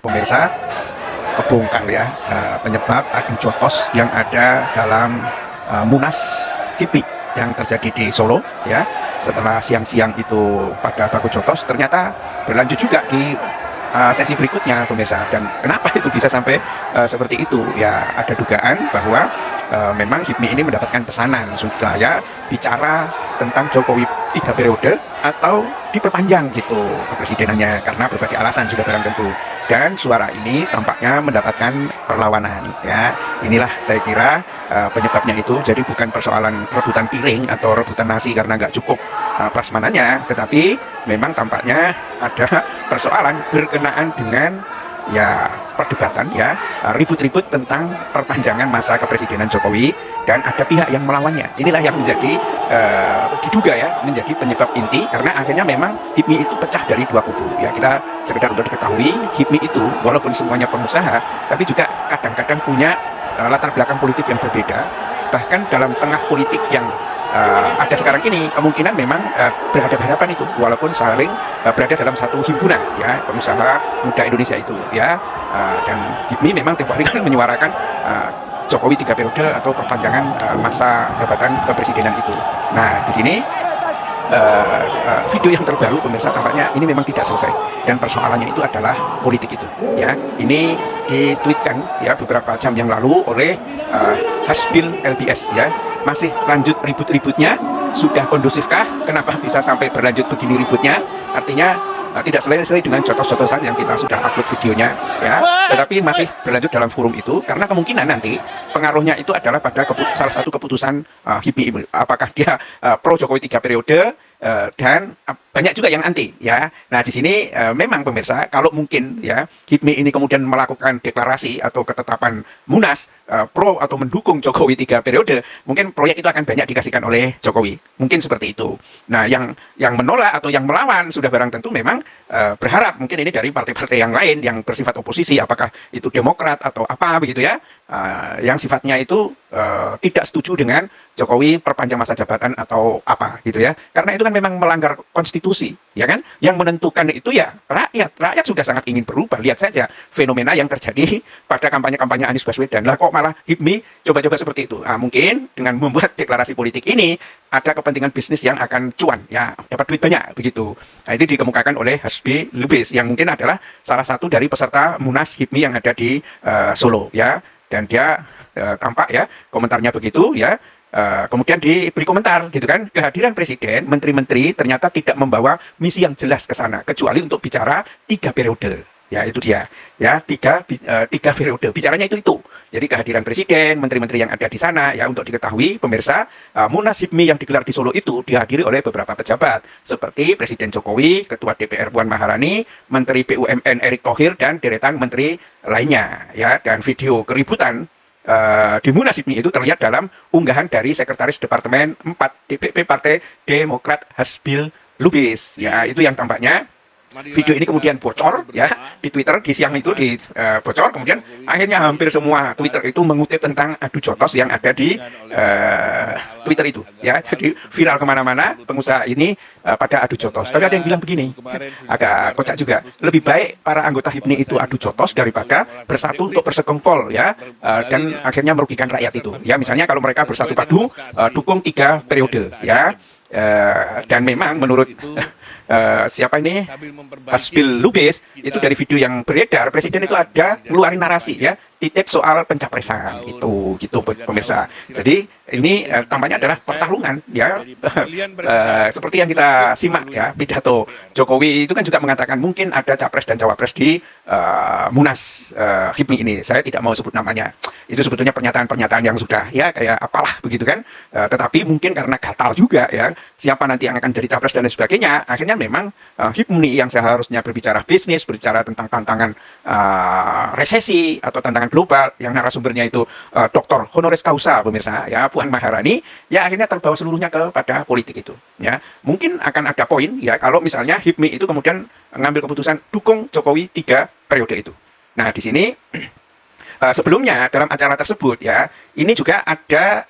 pemirsa, kebongkar ya penyebab adu jotos yang ada dalam Munas HIPMI yang terjadi di Solo ya. Setelah siang-siang itu pada baku jotos, ternyata berlanjut juga di sesi berikutnya pemirsa. Dan kenapa itu bisa sampai seperti itu ya, ada dugaan bahwa memang HIPMI ini mendapatkan pesanan supaya bicara tentang Jokowi 3 periode atau diperpanjang gitu kepresidenannya, karena berbagai alasan sudah barang tentu. Dan suara ini tampaknya mendapatkan perlawanan ya. Inilah saya kira penyebabnya itu. Jadi bukan persoalan rebutan piring atau rebutan nasi karena nggak cukup prasmananya, tetapi memang tampaknya ada persoalan berkenaan dengan ya perdebatan ya, ribut-ribut tentang perpanjangan masa kepresidenan Jokowi, dan ada pihak yang melawannya. Inilah yang menjadi diduga ya menjadi penyebab inti, karena akhirnya memang HIPMI itu pecah dari dua kubu ya. Kita sekedar untuk diketahui, HIPMI itu walaupun semuanya pengusaha, tapi juga kadang-kadang punya latar belakang politik yang berbeda. Bahkan dalam tengah politik yang ada sekarang ini, kemungkinan memang berhadapan-hadapan itu, walaupun saling berada dalam satu himpunan ya, pengusaha muda Indonesia itu ya. Dan HIPMI memang tempoh hari kan menyuarakan Jokowi 3 periode atau perpanjangan masa jabatan kepresidenan itu. Nah, di sini video yang terbaru pemirsa, tampaknya ini memang tidak selesai, dan persoalannya itu adalah politik itu ya. Ini ditweetkan ya beberapa jam yang lalu oleh Hasbil LBS ya. Masih lanjut ribut-ributnya, sudah kondusifkah? Kenapa bisa sampai berlanjut begini ributnya? Artinya tidak selesai dengan jotos-jotosan yang kita sudah upload videonya ya, tetapi masih berlanjut dalam forum itu, karena kemungkinan nanti pengaruhnya itu adalah pada salah satu keputusan HIPMI, apakah dia pro Jokowi 3 periode dan banyak juga yang anti ya. Nah, di sini memang pemirsa, kalau mungkin ya HIPMI ini kemudian melakukan deklarasi atau ketetapan Munas pro atau mendukung Jokowi 3 periode, mungkin proyek itu akan banyak dikasihkan oleh Jokowi, mungkin seperti itu. Nah, yang menolak atau yang melawan sudah barang tentu memang berharap mungkin ini dari partai-partai yang lain yang bersifat oposisi, apakah itu Demokrat atau apa begitu ya, yang sifatnya itu tidak setuju dengan Jokowi perpanjang masa jabatan atau apa gitu ya, karena itu kan memang melanggar konstitusi ya kan. Yang menentukan itu ya rakyat sudah sangat ingin berubah. Lihat saja fenomena yang terjadi pada kampanye-kampanye Anies Baswedan, lah kok malah HIPMI coba-coba seperti itu. Mungkin dengan membuat deklarasi politik ini ada kepentingan bisnis yang akan cuan ya, dapat duit banyak begitu. Nah, itu dikemukakan oleh Hasbi Lubis yang mungkin adalah salah satu dari peserta Munas HIPMI yang ada di Solo ya. Dan dia tampak ya komentarnya begitu ya. Kemudian diberi komentar gitu kan, kehadiran presiden, menteri-menteri ternyata tidak membawa misi yang jelas ke sana, kecuali untuk bicara 3 periode. Ya, itu dia ya, tiga periode bicaranya itu. Jadi kehadiran presiden, menteri-menteri yang ada di sana ya. Untuk diketahui pemirsa, Munas HIPMI yang digelar di Solo itu dihadiri oleh beberapa pejabat seperti Presiden Jokowi, Ketua DPR Puan Maharani, Menteri BUMN Erick Thohir, dan deretan menteri lainnya ya. Dan video keributan di Munas HIPMI itu terlihat dalam unggahan dari Sekretaris Departemen 4 DPP Partai Demokrat Hasbil Lubis ya. Itu yang tampaknya video ini kemudian bocor ya di Twitter di siang itu, bocor, kemudian akhirnya hampir semua Twitter itu mengutip tentang adu jotos yang ada di Twitter itu ya. Jadi viral kemana-mana pengusaha ini pada adu jotos. Tapi ada yang bilang begini, agak kocak juga, lebih baik para anggota HIPMI itu adu jotos daripada bersatu untuk bersekongkol ya, dan akhirnya merugikan rakyat itu ya. Misalnya kalau mereka bersatu padu dukung 3 periode ya. Dan memang menurut siapa ini, Hasbil Lubis, itu dari video yang beredar, presiden itu ada ngeluarin narasi ya, titip soal pencapresan itu gitu pemirsa. Jadi ini tampaknya adalah pertarungan ya. Seperti yang kita simak ya, pidato Jokowi itu kan juga mengatakan mungkin ada capres dan cawapres di Munas HIPMI ini. Saya tidak mau sebut namanya. Itu sebetulnya pernyataan-pernyataan yang sudah ya kayak apalah begitu kan. Tetapi mungkin karena gatal juga ya siapa nanti yang akan jadi capres dan lain sebagainya, akhirnya memang HIPMI yang seharusnya berbicara bisnis, berbicara tentang tantangan resesi atau tantangan global, yang narasumbernya itu Dr. Honoris Causa pemirsa ya, Puan Maharani, ya akhirnya terbawa seluruhnya kepada politik itu ya. Mungkin akan ada poin ya kalau misalnya HIPMI itu kemudian ngambil keputusan dukung Jokowi 3 periode itu. Nah, di sini sebelumnya dalam acara tersebut ya, ini juga ada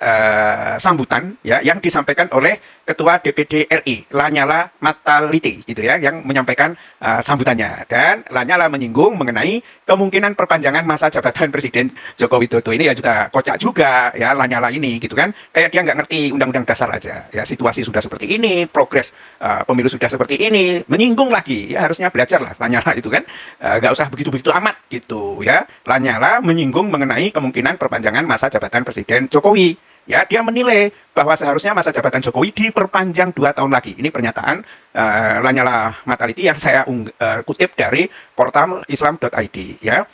sambutan ya yang disampaikan oleh Ketua DPD RI Lanyala Mataliti gitu ya, yang menyampaikan sambutannya. Dan Lanyala menyinggung mengenai kemungkinan perpanjangan masa jabatan Presiden Joko Widodo. Ini ya juga kocak juga ya Lanyala ini gitu kan, kayak dia nggak ngerti undang-undang dasar aja ya. Situasi sudah seperti ini, progres pemilu sudah seperti ini, menyinggung lagi ya, harusnya belajar lah Lanyala itu kan, nggak usah begitu-begitu amat gitu ya. Lanyala menyinggung mengenai kemungkinan perpanjangan masa jabatan Presiden Jokowi. Ya, dia menilai bahwa seharusnya masa jabatan Jokowi diperpanjang 2 tahun lagi. Ini pernyataan Lanyala Mataliti yang saya kutip dari portal islam.id ya.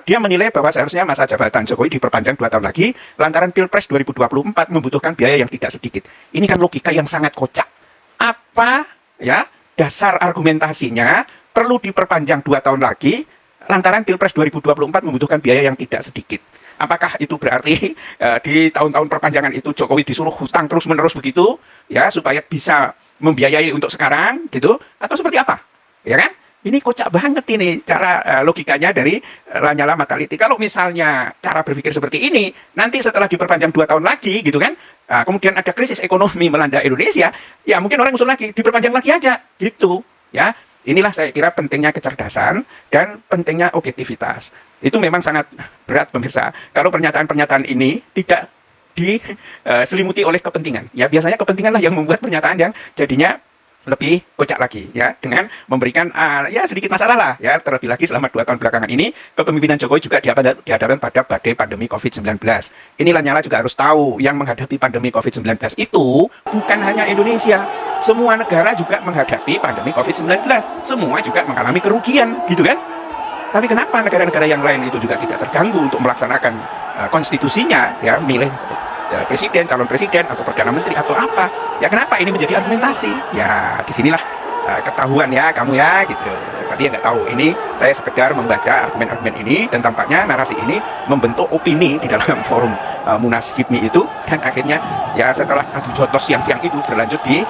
Dia menilai bahwa seharusnya masa jabatan Jokowi diperpanjang 2 tahun lagi lantaran Pilpres 2024 membutuhkan biaya yang tidak sedikit. Ini kan logika yang sangat kocak. Apa ya dasar argumentasinya perlu diperpanjang 2 tahun lagi lantaran Pilpres 2024 membutuhkan biaya yang tidak sedikit? Apakah itu berarti di tahun-tahun perpanjangan itu Jokowi disuruh hutang terus-menerus begitu ya supaya bisa membiayai untuk sekarang gitu, atau seperti apa? Ya kan? Ini kocak banget ini cara logikanya dari Lanyala Mataliti. Kalau misalnya cara berpikir seperti ini, nanti setelah diperpanjang 2 tahun lagi gitu kan, kemudian ada krisis ekonomi melanda Indonesia, ya mungkin orang usul lagi, diperpanjang lagi aja gitu ya. Inilah saya kira pentingnya kecerdasan dan pentingnya objektivitas. Itu memang sangat berat pemirsa. Kalau pernyataan-pernyataan ini tidak diselimuti oleh kepentingan. Ya biasanya kepentingan lah yang membuat pernyataan yang jadinya lebih kocak lagi ya, dengan memberikan ya sedikit masalah lah ya. Terlebih lagi selama 2 tahun belakangan ini kepemimpinan Jokowi juga dihadapkan pada badai pandemi COVID-19. Ini Lanyala juga harus tahu yang menghadapi pandemi COVID-19 itu bukan hanya Indonesia. Semua negara juga menghadapi pandemi COVID-19. Semua juga mengalami kerugian gitu kan. Tapi kenapa negara-negara yang lain itu juga tidak terganggu untuk melaksanakan konstitusinya ya, milih presiden, calon presiden, atau perdana menteri, atau apa ya? Kenapa ini menjadi argumentasi? Ya disinilah ketahuan ya kamu ya gitu. Tapi ya nggak tahu, ini saya sekedar membaca argumen-argumen ini, dan tampaknya narasi ini membentuk opini di dalam forum Munas HIPMI itu, dan akhirnya ya setelah adu jotos siang-siang itu berlanjut di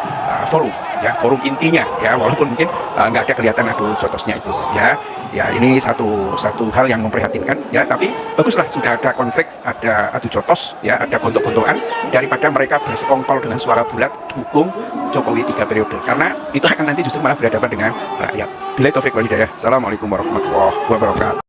forum ya, forum intinya ya, walaupun mungkin nggak ada kelihatan adu jotosnya itu ya. Ya ini satu hal yang memprihatinkan ya, tapi baguslah sudah ada konflik, ada adu jotos ya, ada gontok-gontokan, daripada mereka bersekongkol dengan suara bulat dukung Jokowi 3 periode, karena itu akan nanti justru malah berhadapan dengan rakyat. Billahi taufiq wal hidayah. Assalamualaikum warahmatullahi wabarakatuh.